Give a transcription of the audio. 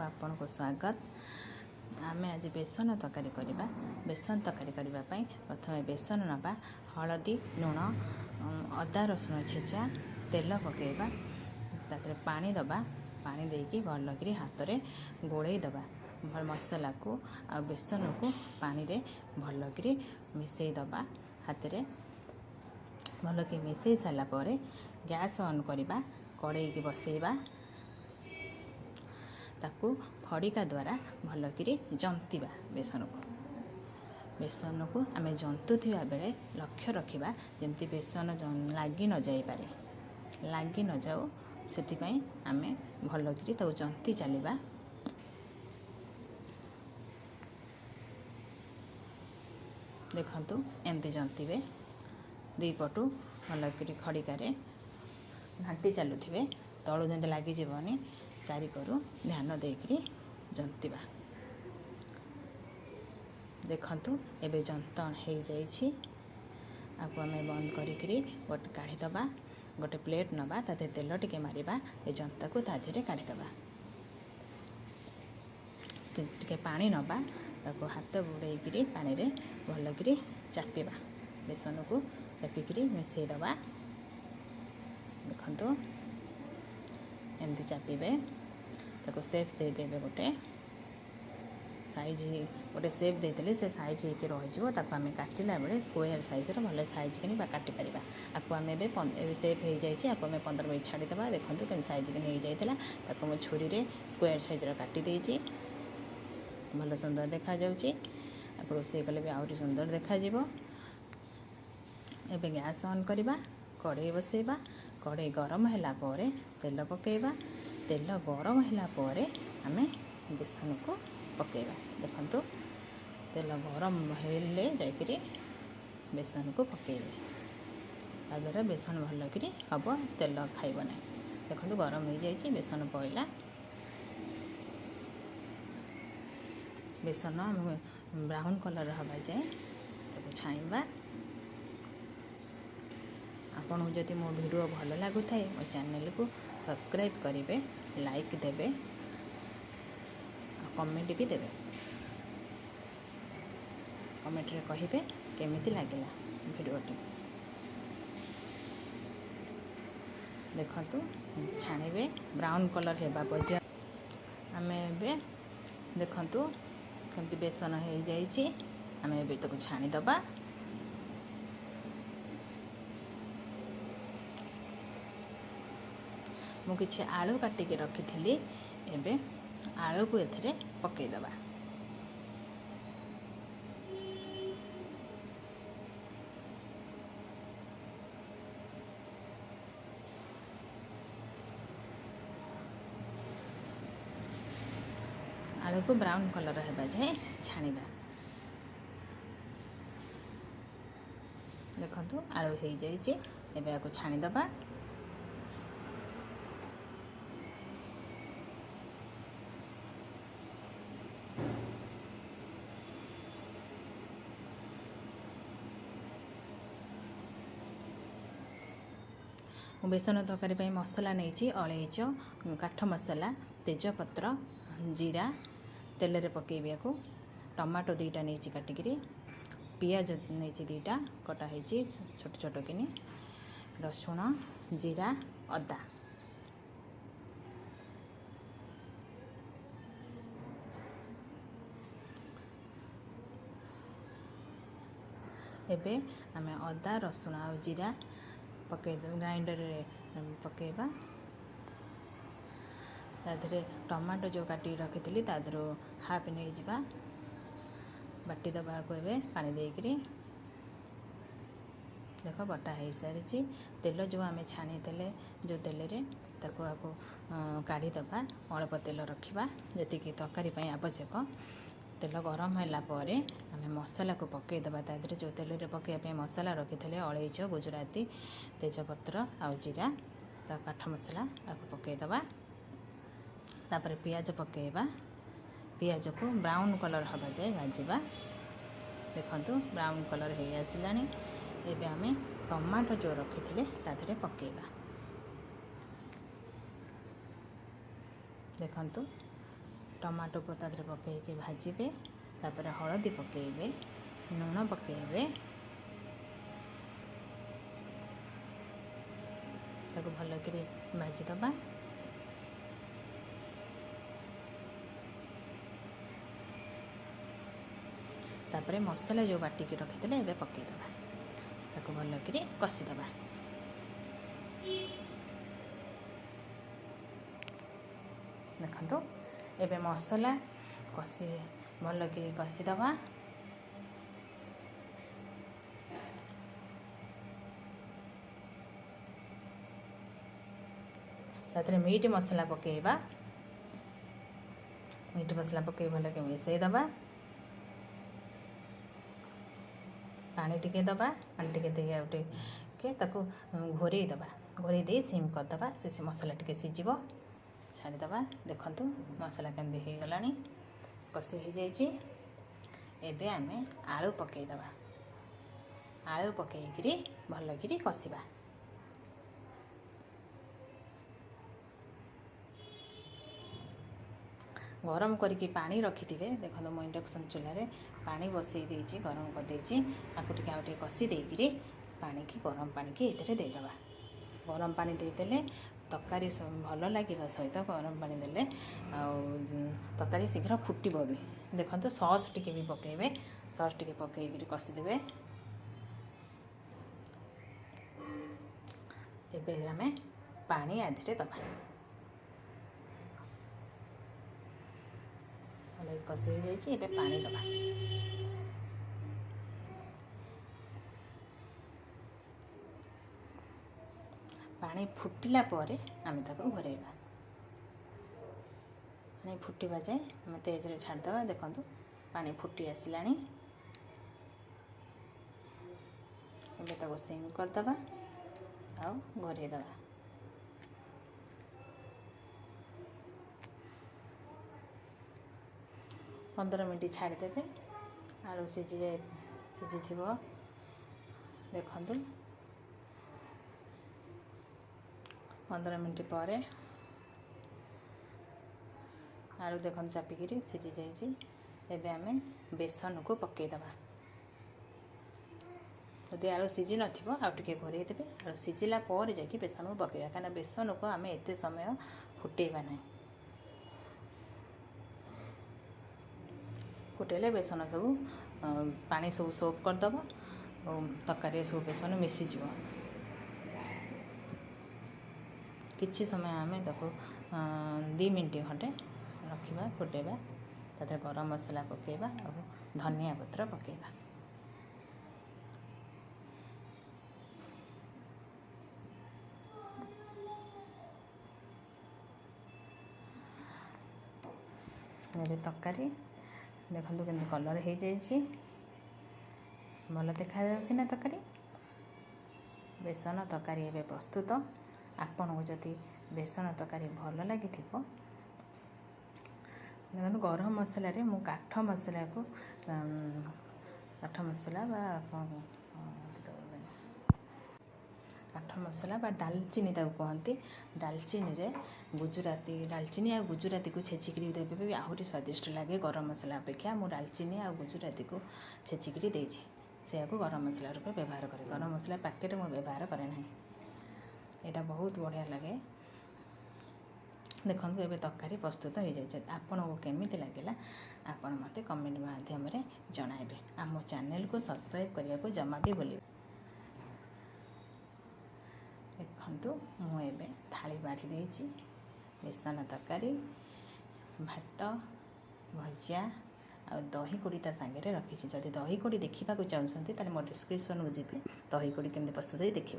आपनको स्वागत। आमे आज बेसन तकारी करबा। बेसन तकारी करबा पई प्रथमे बेसन नबा, हलदी, लुण, अदा रसुण छेचा, तेल पकेबा, तातरे पानी दबा। पानी देकी भलकरी हाथ रे गोळेई दबा मसला को आ बेसन को पानी रे भलकरी मिसई दबा। हाथ रे भलकरी मिसई साला परे गैस ऑन करबा, कड़ाई की बसेबा, ताकू खड़िका द्वारा भलकरी जंतीबा। बेसन को आमे जंतुथिबा बेले लक्ष्य रखिबा जेमती बेसन लागी न जाई पारे, लागी न जाऊ सेति पई आमे भलकरी ताऊ जंती चलीबा। देखंतु एमती जंतीबे, दी पटू भलकरी खड़िका रे घाटी चलुथिबे, तळु जेंते लागी जीवनी चारि करू ध्यान देकरी जंतीबा। देखंतु एबे जंतन हो जाइछि। आकु आमे बंद करिकरी गोटे काढ़ी दबा। गोटे प्लेट नबा, ताते तेल टिके मारिबा, ए जंता को ता धीरे काढ़ी दबा। टिके पानी नबा, ताको हाथ बुड़ेइकरी पानी रे भलकरी चापिबा। बेसन को चापिकरी मिसई दबा। देखंतु एमती चापिबे, ताको सेफ दे देबे। गोटे साइज गोटे सेप देते से साइज होकर रही ताको आमे काटिला बेले स्क्वायर साइज रे भले साइज के काटि परिबा। आको आमे बे सेप हो जाइए। आको आमे 15 मिनट छाड़ी देबा। देखंतु केम साइज के हो जाइतला। ताको मो छुरी रे स्क्वायर साइज रे काटि देइछि। भलो सुंदर देखा जाउछि। आको रोसे कले भी आउरी सुंदर देखा जिवो। एबे गैस ऑन करिबा, कड़ाई बसेबा। कड़ाई गरम हैला परे तेल पकेबा। तेल गरम हैला परे आमे बेसन को पकेबा। देखंतु तेल गरम हेले जाइकरी बेसन को पकेबे। ता द्वारा बेसन भलकरी हम तेल खाइब ना। देखंतु गरम हो जाइए। बेसन पइला। बेसन ब्राउन कलर हवा जाए ताको छाणीबा। आपन जदि मो वीडियो भल लागु थाए मो चैनल को सब्सक्राइब करेंगे, लाइक देवे, कमेंट भी देवे। कमेंट रे कहिबे केमिति लागिला वीडियोटी। देखंतु छाणीबे ब्राउन कलर हेबा पर्यंत। आमे बे देखंतु केमती बेसन हो जाइछि। आमे बे ताको छाणी दबा। मु किछि आलू काटी के रखी थिली। एबे आलू को एथरे पकई दबा। आलू को ब्राउन कलर हेबा जाए छाणीबा। देखंतु आलू हो जाइए। एबे आको छाणी दबा। बेसन तरकारी पे मसला नहीं अलैच, काठ मसला, तेजपत्र, जीरा तेल रे पकेबिया को, टमाटो 2टा नहीं काटिकी, पियाज नहीं 2टा कटा है छोट छोट किनी, रसुण, जीरा, अदा। एबे आमे अदा रसुण आ जीरा पके ग्राइंडर रे पकेबा। ताधरे टमाटो जो काटी रखी ताधर हाफ नहीं जावा। बाटी दबा को एबे पानी देकरी। देख बटा हो सारी। तेल जो आम छाणी तेले जो तेल रे ताको आको काढ़ी दबा। अल्प तेल रखिबा जतिकी तरकारी पई आवश्यक। तेल गरम हैला परे आमे मसला को पकई दबा। ताधरे जो तेल रे पकई पे मसला रखी थे अलैच, गुजराती, तेजपत्र आ जीरा, ता काठ मसला आको पकई दबा। तापर पियाज पकेबा। पियाज को ब्राउन कलर हवा जाए भाजीबा। देखंतु ब्राउन कलर हो आसिलानी। एबे आमे टमाटो जो रखी थे ताधरे पकेबा। देखंतु टमाटो को ता पकईके भाजबे तापर हलदी पकईबे लुण पकईबे ताको भल कि भाजीदबा तापर मसला जो बाटिकी रखिदे एबे पकईदबा ताको भल कि कषिदबा देखो एबे मसला कषि भल कि कषिदबा तातरे मीट मसला पकेबा मीट मसला पकई भल कि मिसईदबा पानी टिके दबा पानी टिके दे आउटे ताको घोरई दबा घोरई दे सिम करदबा से मसला टिके सिझिब छाड़ीदबा देखंतु मसला केमती हो गलानी कषि हो जाइए। एबे आमे आलू पकईदबा आलू पकईकरी भल कि कषिबा गरम करके पानी रखिथे देखो मो इंडक्शन चूल्हे पानी बसई देछि गरम कर देछि आकु टिके आउ टिके कषि देकरी पानी की गरम पानी की एथिरे देदबा गरम पानी देदेले तरकारी भल लगे सहित गरम पानी देले तरकारी शीघ्र फुटब भी देखो सॉस टिके भी पकेबे सॉस टिके पकईकरी कषिदेवे एबे आमे पानी आधीरे दबा कषि हो जाइए एबे पानी दबा पानी फुटिला परे आमे ताको घोरैबा पानी फुटिबा जाए आमे तेज रे छाड़दबा देखंतु पानी फुटी आसिलानी एबे ताको सिम करदबा आ घोरैदबा 15 मिनट छाड़ीदेवे आलू सिझी थी देखु 15 मिनट पर आलू देखो चापिकी सिझी जाइए आमे बेसन को पकईदबा जदि आलू सिझी नथिबो आउ टिके घोरई देबे आलू सिझिला पर जाकि बेसन को पकईबा काना बेसन को आमे एते समय फुटेबा नहीं फुटेले बेसन सब पानी सब सोप करदब तरकारी सब बेसन मिसीज किछि समय आमे देखो 2 मिनट खंडे रखा फुटेबा ताते गरम मसला पकेबा और धनिया पत्र पकेबा तरकारी देखो केमती कलर हो जाइए भल देखा ना तरकारी बेसन तरकारी एवं प्रस्तुत आपन को जदि बेसन तरकारी भल लगी देखो गरम मसला रे मु काठ मसला को काठ मसला काठ मसला डालचीनी कहते डालचीनी रे गुजराती डालचीनी आ गुजराती को छेचिकी देवे भी आहरी स्वादिष्ट लगे गरम मसला अपेक्षा मु डालचीनी आ गुजराती को छेचिकी देछि से गरम मसला रूपे व्यवहार करे गरम मसला पैकेट मु व्यवहार करे ना यहाँ बहुत बढ़िया लगे देखो ये तरकारी प्रस्तुत हो जाए आपन को केमिति लगे आपण मते कमेंट माध्यम रे जणाइबे आम चैनल को सब्सक्राइब करने को जमा भी भूलिए देखु मुझे थाली बाढ़ी देछि बेसन तरकारी भात भजिया आ दही कोड़ी ता सांगे रखी जदि दही कोड़ी देखा चाहते मो डिस्क्रिप्शन को जी दही कोड़ी केमती प्रस्तुत देखिए।